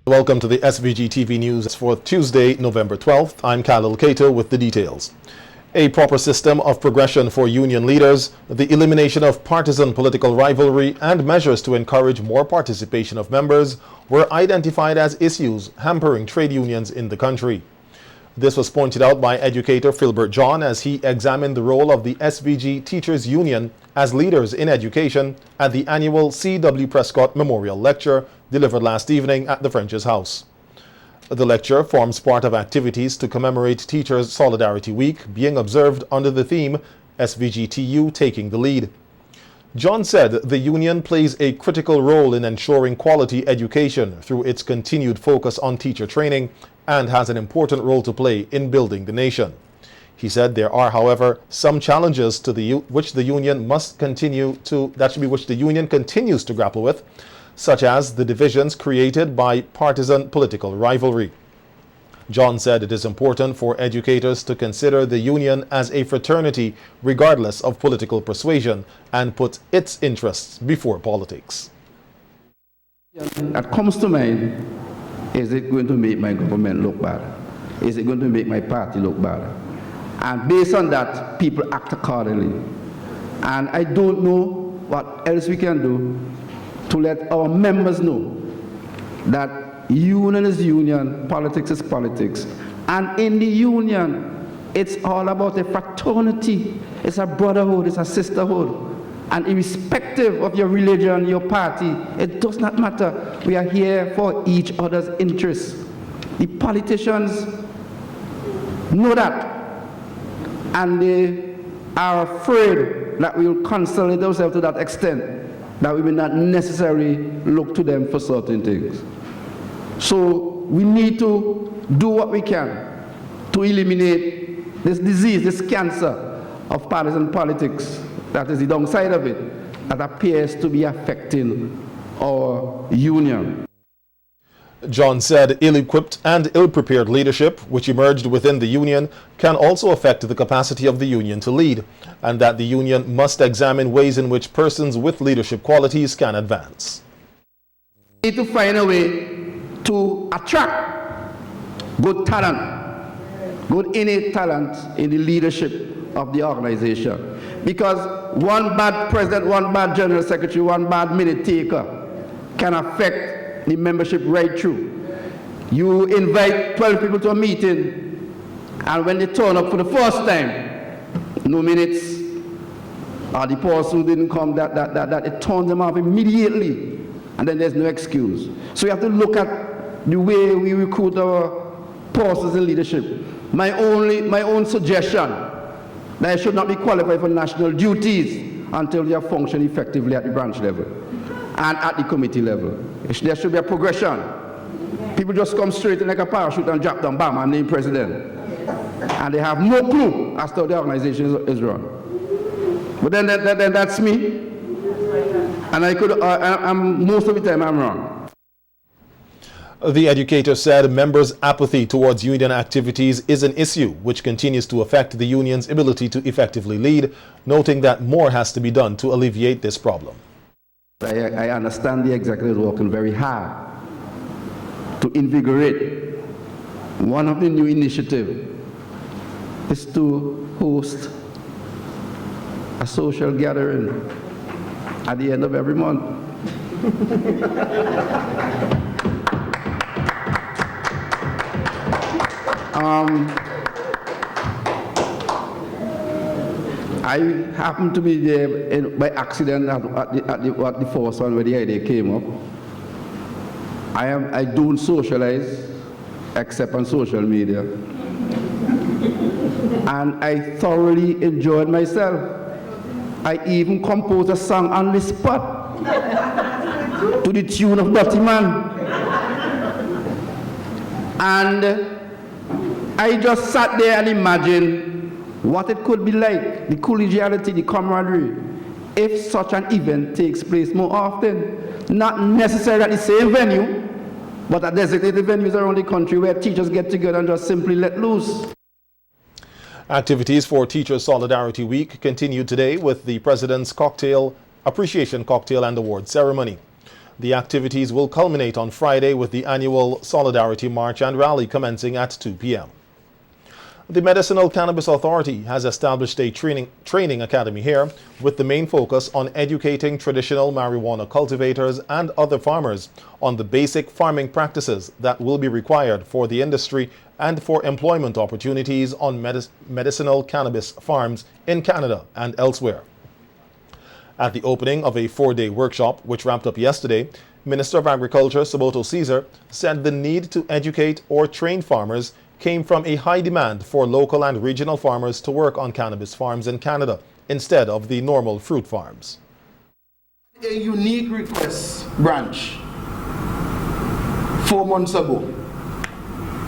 Welcome to the SVG-TV news for Tuesday, November 12th. I'm Khalil Kato with the details. A proper system of progression for union leaders, the elimination of partisan political rivalry, and measures to encourage more participation of members were identified as issues hampering trade unions in the country. This was pointed out by educator Philbert John as he examined the role of the SVG Teachers Union as leaders in education at the annual C.W. Prescott Memorial Lecture delivered last evening at the French's House. The lecture forms part of activities to commemorate Teachers Solidarity Week being observed under the theme SVGTU Taking the Lead. John said the union plays a critical role in ensuring quality education through its continued focus on teacher training and has an important role to play in building the nation. He said there are, however, some challenges to which the union continues to grapple with, such as the divisions created by partisan political rivalry. John said it is important for educators to consider the union as a fraternity regardless of political persuasion and put its interests before politics. That comes to mind, is it going to make my government look bad? Is it going to make my party look bad? And based on that, people act accordingly. And I don't know what else we can do to let our members know that union is union, politics is politics. And in the union, it's all about a fraternity. It's a brotherhood, it's a sisterhood. And irrespective of your religion, your party, it does not matter. We are here for each other's interests. The politicians know that. And they are afraid that we will consolidate ourselves to that extent that we will not necessarily look to them for certain things. So we need to do what we can to eliminate this disease, this cancer of partisan politics that is the downside of it, that appears to be affecting our union. John said ill-equipped and ill-prepared leadership, which emerged within the union, can also affect the capacity of the union to lead, and that the union must examine ways in which persons with leadership qualities can advance. We need to find a way to attract good talent, good innate talent in the leadership of the organization. Because one bad president, one bad general secretary, one bad minute taker can affect the membership right through. You invite 12 people to a meeting, and when they turn up for the first time, no minutes, or the person who didn't come, that it turns them off immediately, and then there's no excuse. So we have to look at the way we recruit our persons in leadership. My own suggestion, that they should not be qualified for national duties until they have functioned effectively at the branch level and at the committee level. There should be a progression. People just come straight in like a parachute and drop down, bam, and name president. And they have no clue as to how the organization is run. But then that's me. And most of the time I'm wrong. The educator said members' apathy towards union activities is an issue which continues to affect the union's ability to effectively lead, noting that more has to be done to alleviate this problem. I understand the executive is working very hard to invigorate. One of the new initiatives is to host a social gathering at the end of every month. I happened to be there by accident at the first one where the idea came up. I don't socialize except on social media. And I thoroughly enjoyed myself. I even composed a song on the spot to the tune of Dirty Man. And I just sat there and imagined what it could be like, the collegiality, the camaraderie, if such an event takes place more often. Not necessarily at the same venue, but at designated venues around the country where teachers get together and just simply let loose. Activities for Teachers Solidarity Week continued today with the President's Appreciation Cocktail and Award Ceremony. The activities will culminate on Friday with the annual Solidarity March and Rally commencing at 2 p.m. The Medicinal Cannabis Authority has established a training academy here with the main focus on educating traditional marijuana cultivators and other farmers on the basic farming practices that will be required for the industry and for employment opportunities on medicinal cannabis farms in Canada and elsewhere. At the opening of a 4-day workshop, which wrapped up yesterday, Minister of Agriculture Soboto Caesar said the need to educate or train farmers came from a high demand for local and regional farmers to work on cannabis farms in Canada instead of the normal fruit farms. A unique request branch 4 months ago,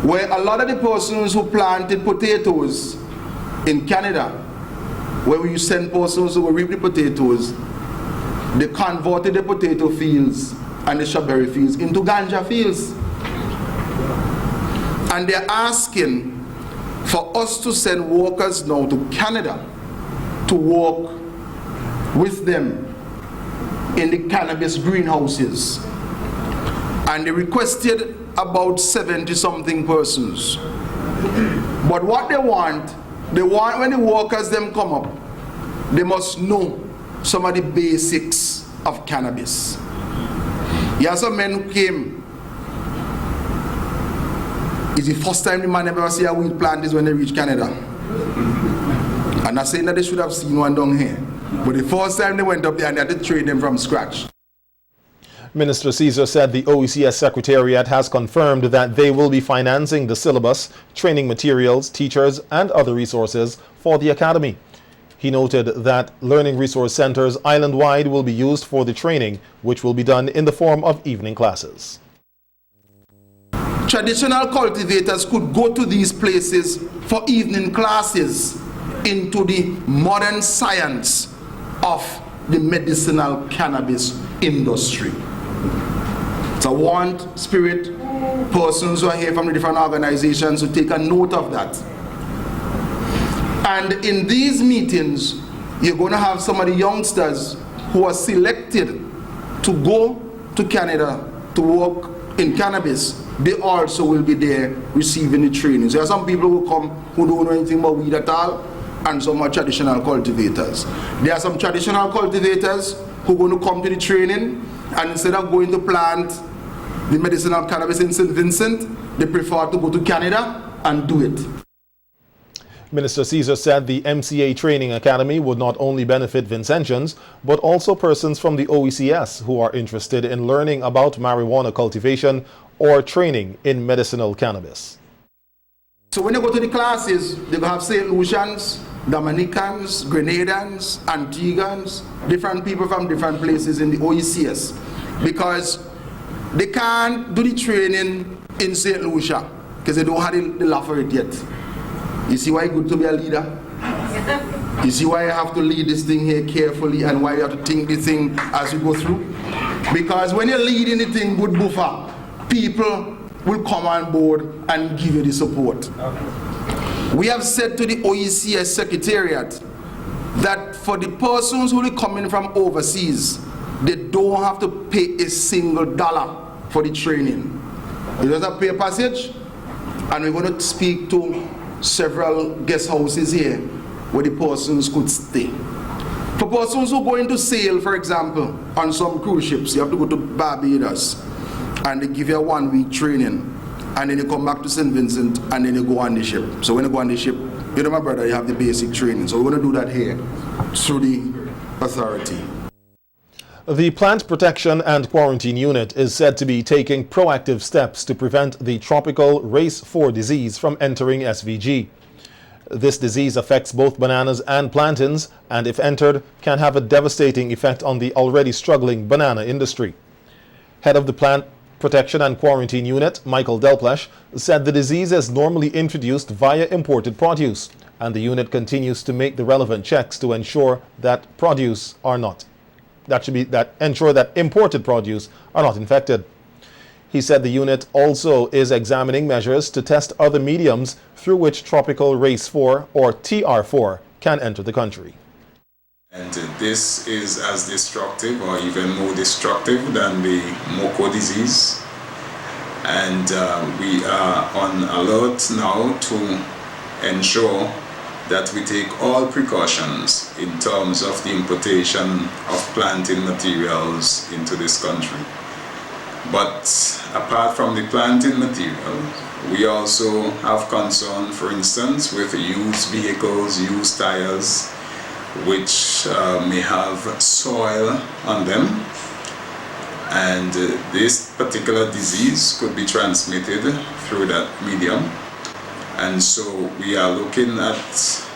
where a lot of the persons who planted potatoes in Canada, where we send persons who will reap the potatoes, they converted the potato fields and the strawberry fields into ganja fields. And they're asking for us to send workers now to Canada to work with them in the cannabis greenhouses. And they requested about 70-something persons. But what they want when the workers them come up, they must know some of the basics of cannabis. There are some men who came. It's the first time the man ever see a weed plant is when they reach Canada. I'm not saying that they should have seen one down here, but the first time they went up there and they had to train them from scratch. Minister Caesar said the OECS Secretariat has confirmed that they will be financing the syllabus, training materials, teachers, and other resources for the academy. He noted that learning resource centers island-wide will be used for the training, which will be done in the form of evening classes. Traditional cultivators could go to these places for evening classes into the modern science of the medicinal cannabis industry. So I want spirit persons who are here from the different organizations to take a note of that. And in these meetings, you're going to have some of the youngsters who are selected to go to Canada to work in cannabis. They also will be there receiving the training. So there are some people who come who don't know anything about weed at all, and some are traditional cultivators. There are some traditional cultivators who are going to come to the training, and instead of going to plant the medicinal cannabis in St. Vincent, they prefer to go to Canada and do it. Minister Caesar said the MCA Training Academy would not only benefit Vincentians, but also persons from the OECS who are interested in learning about marijuana cultivation or training in medicinal cannabis. So when you go to the classes, they will have St. Lucians, Dominicans, Grenadans, Antiguans, different people from different places in the OECS, because they can't do the training in St. Lucia because they don't have the law for it yet. You see why it's good to be a leader? You see why you have to lead this thing here carefully and why you have to think this thing as you go through? Because when you're leading the thing good buffer, people will come on board and give you the support. We have said to the OECS Secretariat that for the persons who are coming from overseas, they don't have to pay a single dollar for the training. You just have to pay a passage, and we're going to speak to several guest houses here where the persons could stay. For persons who go into sail, for example, on some cruise ships, you have to go to Barbados and they give you a 1-week training, and then you come back to St. Vincent and then you go on the ship. So when you go on the ship, you know, my brother, you have the basic training. So we're going to do that here through the authority. The Plant Protection and Quarantine Unit is said to be taking proactive steps to prevent the tropical race 4 disease from entering SVG. This disease affects both bananas and plantains, and if entered, can have a devastating effect on the already struggling banana industry. Head of the Plant Protection and Quarantine Unit, Michael Delplesh, said the disease is normally introduced via imported produce, and the unit continues to make the relevant checks to ensure that ensure that imported produce are not infected. He said the unit also is examining measures to test other mediums through which tropical race 4 or TR4 can enter the country. And this is as destructive or even more destructive than the Moko disease. And we are on alert now to ensure that we take all precautions in terms of the importation of planting materials into this country. But apart from the planting material, we also have concern, for instance, with used vehicles, used tires, which may have soil on them. And this particular disease could be transmitted through that medium. And so we are looking at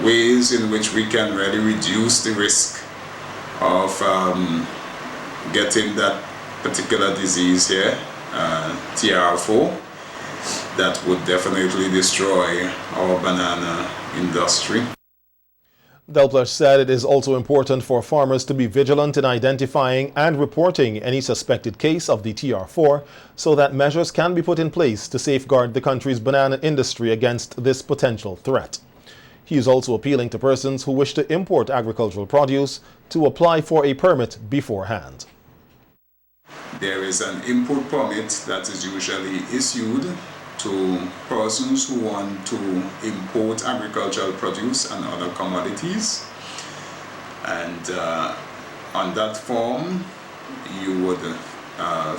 ways in which we can really reduce the risk of getting that particular disease here, TR4, that would definitely destroy our banana industry. Delpler said it is also important for farmers to be vigilant in identifying and reporting any suspected case of the TR4 so that measures can be put in place to safeguard the country's banana industry against this potential threat. He is also appealing to persons who wish to import agricultural produce to apply for a permit beforehand. There is an import permit that is usually issued to persons who want to import agricultural produce and other commodities. And on that form, you would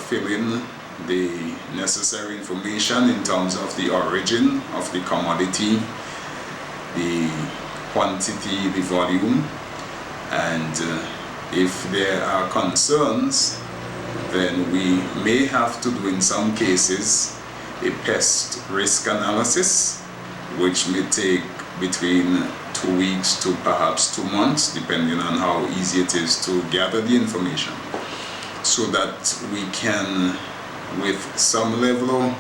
fill in the necessary information in terms of the origin of the commodity, the quantity, the volume, and if there are concerns, then we may have to do in some cases a pest risk analysis, which may take between 2 weeks to perhaps 2 months, depending on how easy it is to gather the information, so that we can, with some level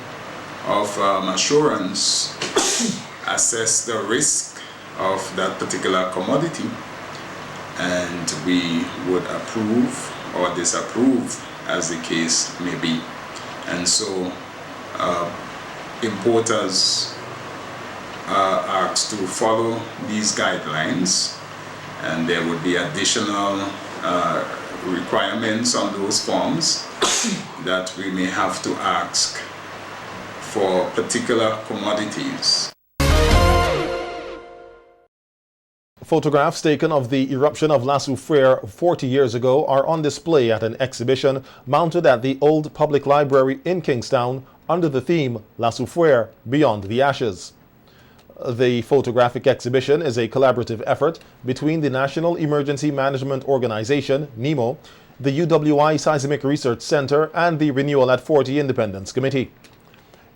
of assurance, assess the risk of that particular commodity, and we would approve or disapprove as the case may be. And so importers are asked to follow these guidelines, and there would be additional requirements on those forms that we may have to ask for particular commodities. Photographs taken of the eruption of La Soufrière 40 years ago are on display at an exhibition mounted at the Old Public Library in Kingstown under the theme La Soufrière Beyond the Ashes. The photographic exhibition is a collaborative effort between the National Emergency Management Organization, NEMO, the UWI Seismic Research Center, and the Renewal at 40 Independence Committee.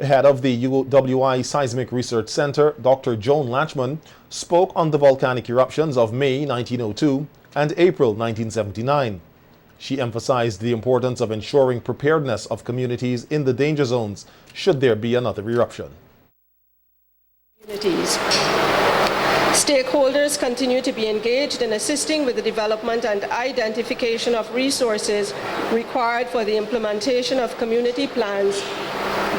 Head of the UWI Seismic Research Center, Dr. Joan Latchman, spoke on the volcanic eruptions of May 1902 and April 1979. She emphasized the importance of ensuring preparedness of communities in the danger zones should there be another eruption. Stakeholders continue to be engaged in assisting with the development and identification of resources required for the implementation of community plans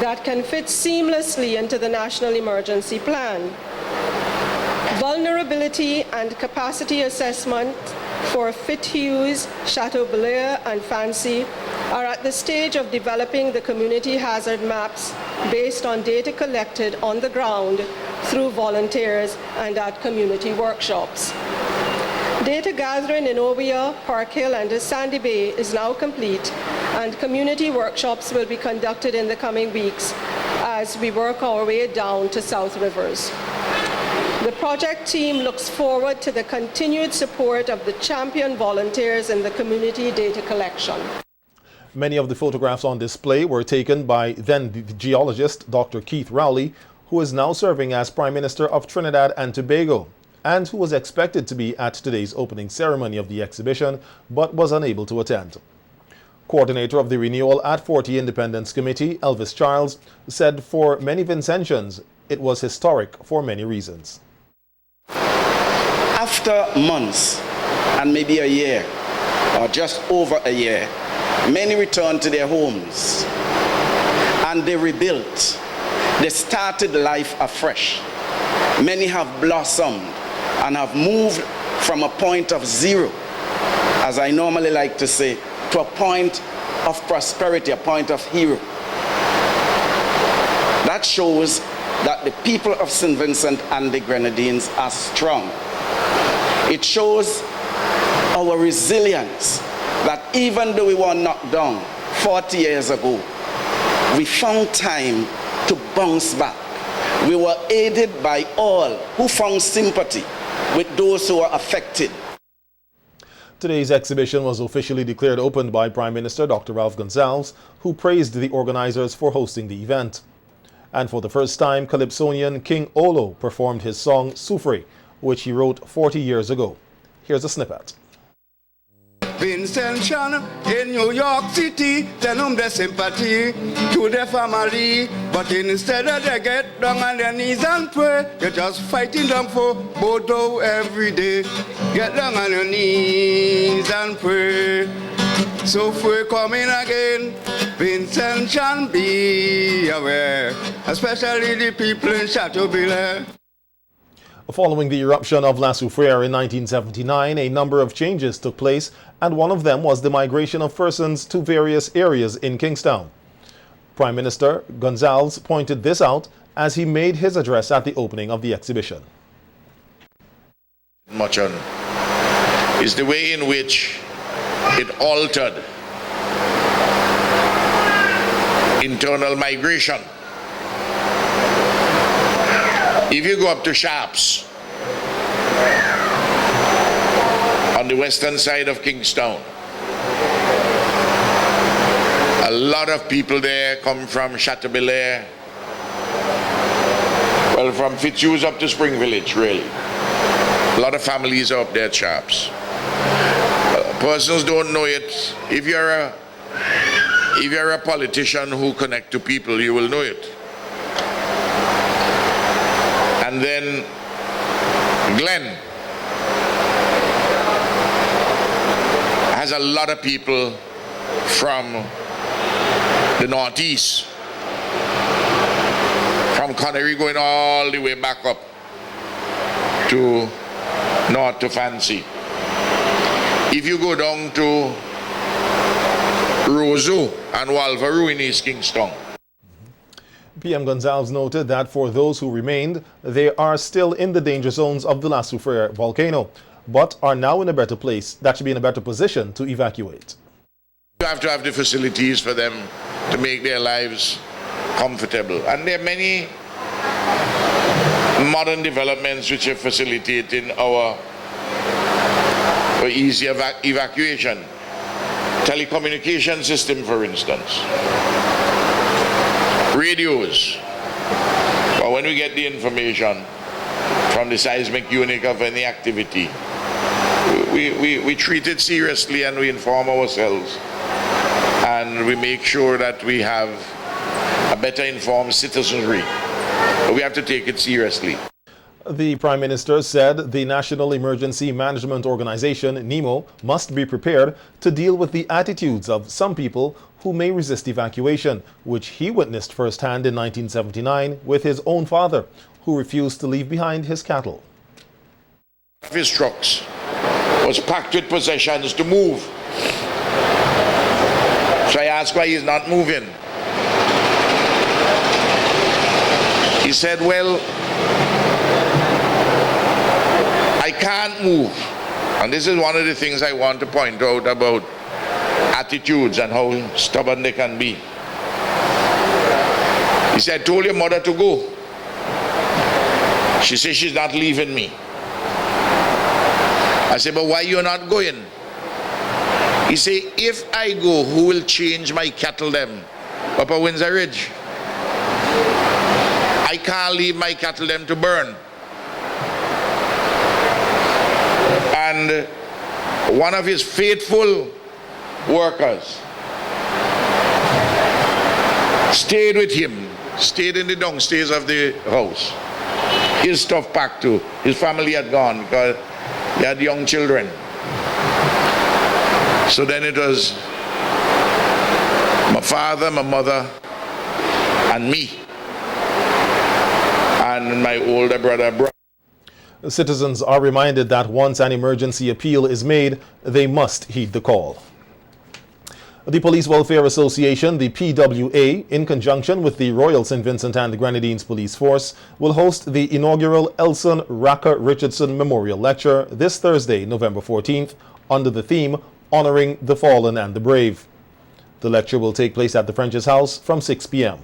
that can fit seamlessly into the National Emergency Plan. Vulnerability and capacity assessment for Fithues, Chateau-Belair, and Fancy are at the stage of developing the community hazard maps based on data collected on the ground through volunteers and at community workshops. Data gathering in Ovia, Park Hill, and Sandy Bay is now complete, and community workshops will be conducted in the coming weeks as we work our way down to South Rivers. The project team looks forward to the continued support of the champion volunteers in the community data collection. Many of the photographs on display were taken by then geologist Dr. Keith Rowley, who is now serving as Prime Minister of Trinidad and Tobago, and who was expected to be at today's opening ceremony of the exhibition, but was unable to attend. Coordinator of the Renewal at 40 Independence Committee, Elvis Charles, said for many Vincentians, it was historic for many reasons. After months, and maybe a year, or just over a year, many returned to their homes, and they rebuilt. They started life afresh. Many have blossomed and have moved from a point of zero, as I normally like to say, to a point of prosperity, a point of hero. That shows that the people of St. Vincent and the Grenadines are strong. It shows our resilience, that even though we were knocked down 40 years ago, we found time to bounce back. We were aided by all who found sympathy with those who were affected. Today's exhibition was officially declared open by Prime Minister Dr. Ralph Gonsalves, who praised the organizers for hosting the event. And for the first time, Calypsonian King Olo performed his song Soufrière, which he wrote 40 years ago. Here's a snippet. Vincent Chan in New York City, send them their sympathy to their family. But instead of they get down on their knees and pray, you're just fighting them for Bodo every day. Get down on your knees and pray. So if we're coming again, Vincent Chan, be aware, especially the people in Chateaubelair. Following the eruption of La Soufrière in 1979, a number of changes took place, and one of them was the migration of persons to various areas in Kingstown. Prime Minister Gonsalves pointed this out as he made his address at the opening of the exhibition. Much on is the way in which it altered internal migration. If you go up to Sharps on the western side of Kingstown, a lot of people there come from Chateaubelair, well, from Fitzhugh up to Spring Village, really. A lot of families are up there at Sharps. Persons don't know it. If you're a politician who connect to people, you will know it. And then Glen has a lot of people from the northeast, from Connery going all the way back up to north to Fancy. If you go down to Roseau and Walvaroo in East Kingston, PM Gonsalves noted that for those who remained, they are still in the danger zones of the La Soufrière volcano, but are now in a better place, that should be in a better position to evacuate. you have to have the facilities for them to make their lives comfortable. And there are many modern developments which are facilitating our easy evacuation. Telecommunication system, for instance. Radios. But when we get the information from the seismic unit of any activity, we treat it seriously and we inform ourselves. And we make sure that we have a better informed citizenry. But we have to take it seriously. The Prime Minister said the National Emergency Management Organization, NEMO, must be prepared to deal with the attitudes of some people who may resist evacuation, which he witnessed firsthand in 1979 with his own father, who refused to leave behind his cattle. His trucks was packed with possessions to move. So I asked why he's not moving. He said, well, I can't move. And this is one of the things I want to point out about attitudes and how stubborn they can be. He said, I told your mother to go. She says she's not leaving me. I said, but why you're not going? He said, if I go, who will change my cattle them up at Windsor Ridge? I can't leave my cattle them to burn. And one of his faithful workers stayed with him, stayed in the downstairs of the house. His stuff packed too. His family had gone because he had young children. So then it was my father, my mother, and me, and my older brother. Citizens are reminded that once an emergency appeal is made, they must heed the call. The Police Welfare Association, the PWA, in conjunction with the Royal St. Vincent and the Grenadines Police Force, will host the inaugural Elson Raka Richardson Memorial Lecture this Thursday, November 14th, under the theme, Honoring the Fallen and the Brave. The lecture will take place at the French's House from 6 p.m.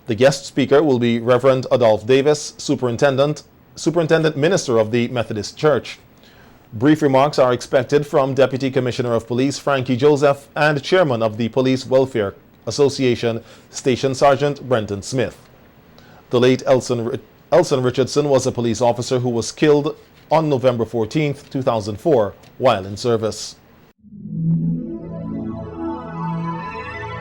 The guest speaker will be Reverend Adolph Davis, Superintendent Minister of the Methodist Church. Brief remarks are expected from Deputy Commissioner of Police Frankie Joseph and Chairman of the Police Welfare Association, Station Sergeant Brenton Smith. The late Elson Richardson was a police officer who was killed on November 14, 2004, while in service.